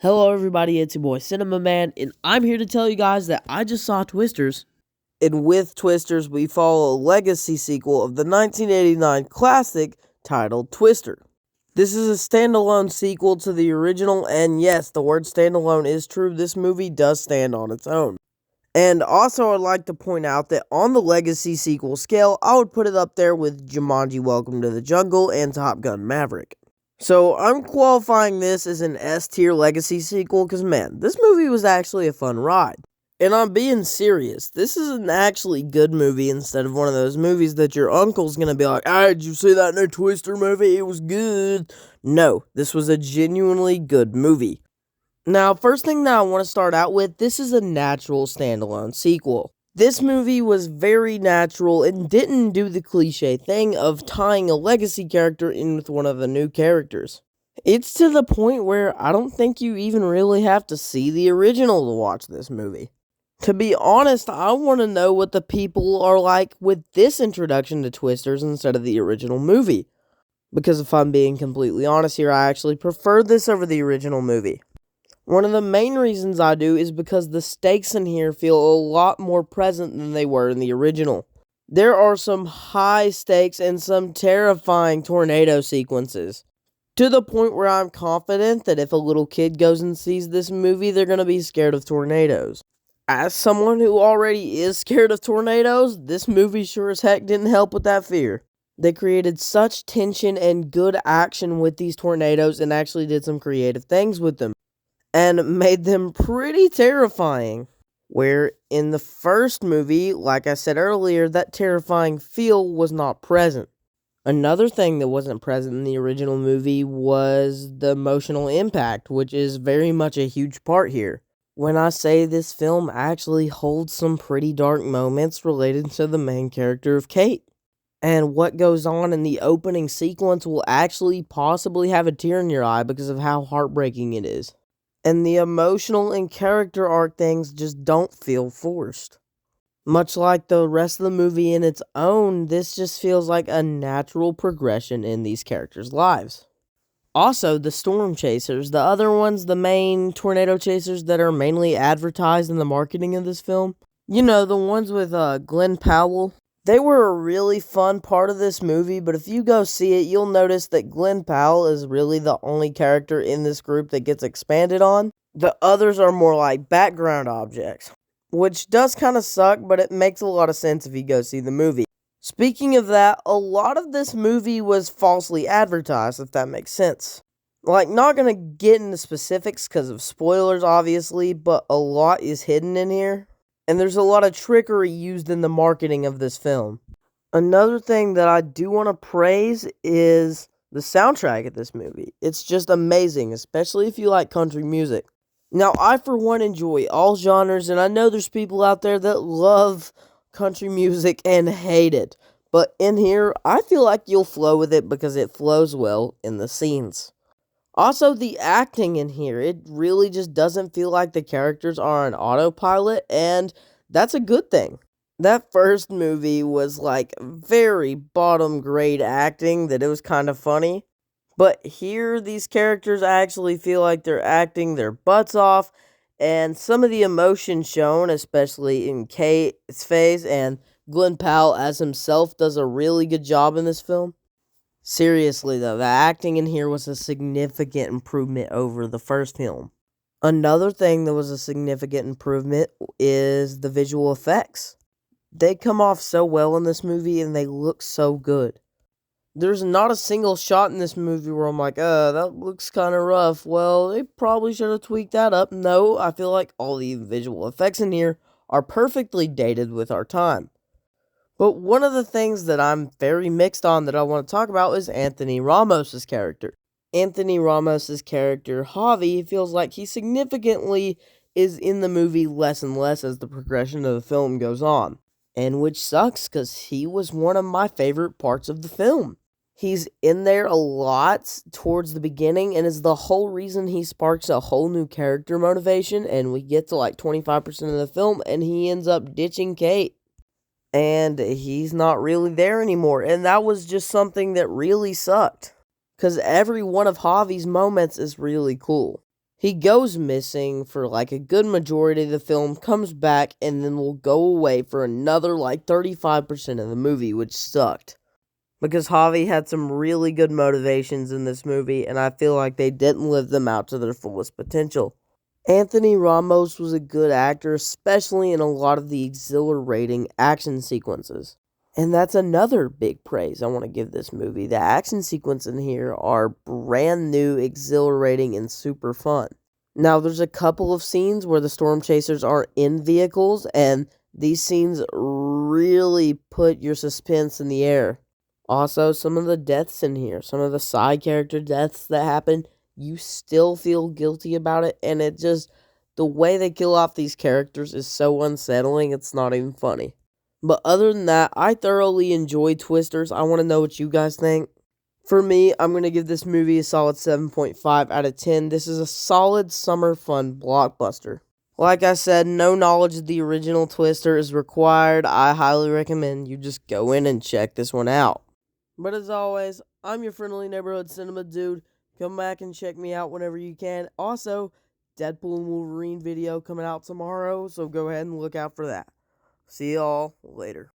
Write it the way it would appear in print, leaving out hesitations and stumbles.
Hello, everybody. It's your boy Cinema Man, and I'm here to tell you guys that I just saw Twisters. And with Twisters, we follow a legacy sequel of the 1989 classic titled Twister. This is a standalone sequel to the original, and yes, the word standalone is true. This movie does stand on its own. And also, I'd like to point out that on the legacy sequel scale, I would put it up there with Jumanji: Welcome to the Jungle and Top Gun: Maverick. So I'm qualifying this as an S tier legacy sequel because, man, this movie was actually a fun ride. And I'm being serious. This is an actually good movie instead of one of those movies that your uncle's gonna be like, "Ah, did you see that new Twister movie? It was good." No, this was a genuinely good movie. Now, first thing that I want to start out with, this is a natural standalone sequel. This movie was very natural and didn't do the cliche thing of tying a legacy character in with one of the new characters. It's to the point where I don't think you even really have to see the original to watch this movie. To be honest, I want to know what the people are like with this introduction to Twisters instead of the original movie. Because if I'm being completely honest here, I actually prefer this over the original movie. One of the main reasons I do is because the stakes in here feel a lot more present than they were in the original. There are some high stakes and some terrifying tornado sequences. To the point where I'm confident that if a little kid goes and sees this movie, they're going to be scared of tornadoes. As someone who already is scared of tornadoes, this movie sure as heck didn't help with that fear. They created such tension and good action with these tornadoes and actually did some creative things with them. And made them pretty terrifying. Where in the first movie, like I said earlier, that terrifying feel was not present. Another thing that wasn't present in the original movie was the emotional impact, which is very much a huge part here. When I say this film actually holds some pretty dark moments related to the main character of Kate. And what goes on in the opening sequence will actually possibly have a tear in your eye because of how heartbreaking it is. And the emotional and character arc things just don't feel forced. Much like the rest of the movie in its own, this just feels like a natural progression in these characters' lives. Also, the storm chasers, the other ones, the main tornado chasers that are mainly advertised in the marketing of this film, you know, the ones with Glenn Powell. They were a really fun part of this movie, but if you go see it, you'll notice that Glenn Powell is really the only character in this group that gets expanded on. The others are more like background objects, which does kind of suck, but it makes a lot of sense if you go see the movie. Speaking of that, a lot of this movie was falsely advertised, if that makes sense. Like, not gonna get into specifics because of spoilers, obviously, but a lot is hidden in here. And there's a lot of trickery used in the marketing of this film. Another thing that I do want to praise is the soundtrack of this movie. It's just amazing, especially if you like country music. Now, I for one enjoy all genres, and I know there's people out there that love country music and hate it. But in here, I feel like you'll flow with it because it flows well in the scenes. Also, the acting in here, it really just doesn't feel like the characters are on autopilot, and that's a good thing. That first movie was like very bottom grade acting that it was kind of funny. But here, these characters actually feel like they're acting their butts off, and some of the emotion shown, especially in Kate's face, and Glenn Powell as himself does a really good job in this film. Seriously, though, the acting in here was a significant improvement over the first film. Another thing that was a significant improvement is the visual effects. They come off so well in this movie and they look so good. There's not a single shot in this movie where I'm like, that looks kind of rough. Well, they probably should have tweaked that up. No, I feel like all the visual effects in here are perfectly dated with our time. But one of the things that I'm very mixed on that I want to talk about is Anthony Ramos' character. Anthony Ramos' character, Javi, feels like he significantly is in the movie less and less as the progression of the film goes on. And which sucks, because he was one of my favorite parts of the film. He's in there a lot towards the beginning and is the whole reason he sparks a whole new character motivation, and we get to like 25% of the film and he ends up ditching Kate. And he's not really there anymore. And that was just something that really sucked. Because every one of Javi's moments is really cool. He goes missing for like a good majority of the film, comes back, and then will go away for another like 35% of the movie, which sucked. Because Javi had some really good motivations in this movie, and I feel like they didn't live them out to their fullest potential. Anthony Ramos was a good actor, especially in a lot of the exhilarating action sequences. And that's another big praise I want to give this movie. The action sequences in here are brand new, exhilarating, and super fun. Now, there's a couple of scenes where the storm chasers are in vehicles, and these scenes really put your suspense in the air. Also, some of the deaths in here, some of the side character deaths that happen, you still feel guilty about it, and the way they kill off these characters is so unsettling, it's not even funny. But other than that, I thoroughly enjoyed Twisters. I want to know what you guys think. For me, I'm going to give this movie a solid 7.5 out of 10. This is a solid summer fun blockbuster. Like I said, no knowledge of the original Twister is required. I highly recommend you just go in and check this one out. But as always, I'm your friendly neighborhood cinema dude. Come back and check me out whenever you can. Also, Deadpool and Wolverine video coming out tomorrow, so go ahead and look out for that. See y'all later.